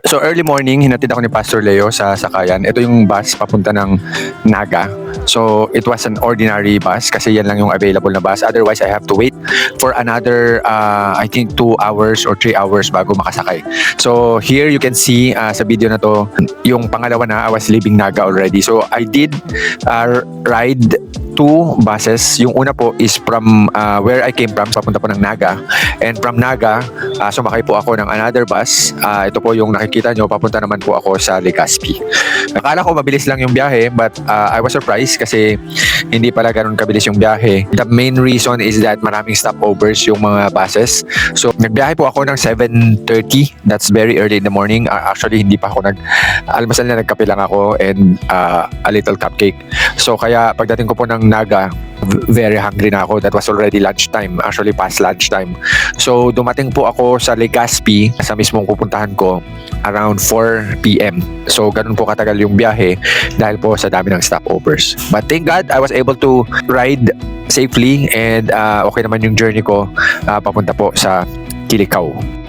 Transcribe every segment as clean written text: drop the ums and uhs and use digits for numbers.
So early morning, hinatid ako ni Pastor Leo sa sakayan. Ito yung bus papunta ng Naga. So it was an ordinary bus kasi yan lang yung available na bus. Otherwise, I have to wait for another, I think 2 hours or 3 hours bago makasakay. So here you can see sa video na to, yung pangalawa na, I was leaving Naga already. So I did ride 2 buses. Yung una po is from where I came from, papunta po ng Naga. And from Naga, sumakay po ako ng another bus. Ito po yung nakikita nyo, papunta naman po ako sa Legazpi. Akala ko mabilis lang yung biyahe, but I was surprised kasi hindi pala ganun kabilis yung biyahe. The main reason is that maraming stopovers yung mga buses. So nagbiyahe po ako ng 7:30. That's very early in the morning. Actually, hindi pa ako almasal na, nagkape lang ako and a little cupcake. So kaya pagdating ko po ng Naga, very hungry na ako. That was already lunchtime. Actually, past lunchtime. So, dumating po ako sa Legazpi, sa mismong pupuntahan ko, around 4 p.m. So, ganun po katagal yung biyahe dahil po sa dami ng stopovers. But thank God, I was able to ride safely and okay naman yung journey ko papunta po sa Kilikao.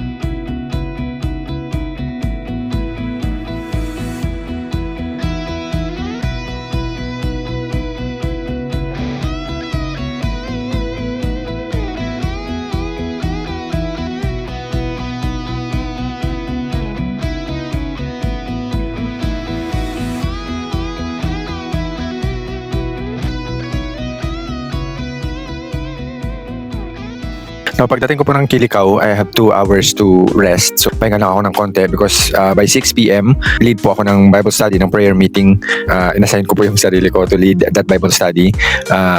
So, pagdating ko po ng Kilikao, I have 2 hours to rest. So, pahinga lang ako ng konti because by 6 p.m., lead po ako ng Bible study, ng prayer meeting. Inassign ko po yung sarili ko to lead that Bible study.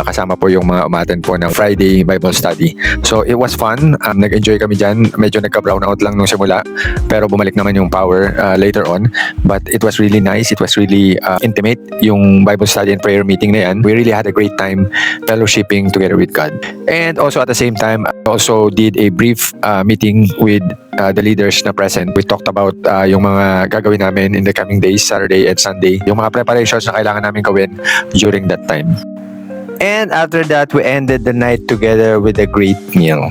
Kasama po yung mga umattend po ng Friday Bible study. So, it was fun. Nag-enjoy kami dyan. Medyo nagka-brown out lang nung simula. Pero bumalik naman yung power later on. But it was really nice. It was really intimate, yung Bible study and prayer meeting na yan. We really had a great time fellowshipping together with God. And also at the same time, I also did a brief meeting with the leaders na present. We talked about yung mga gagawin namin in the coming days, Saturday and Sunday. Yung mga preparations na kailangan namin gawin during that time. And after that, we ended the night together with a great meal.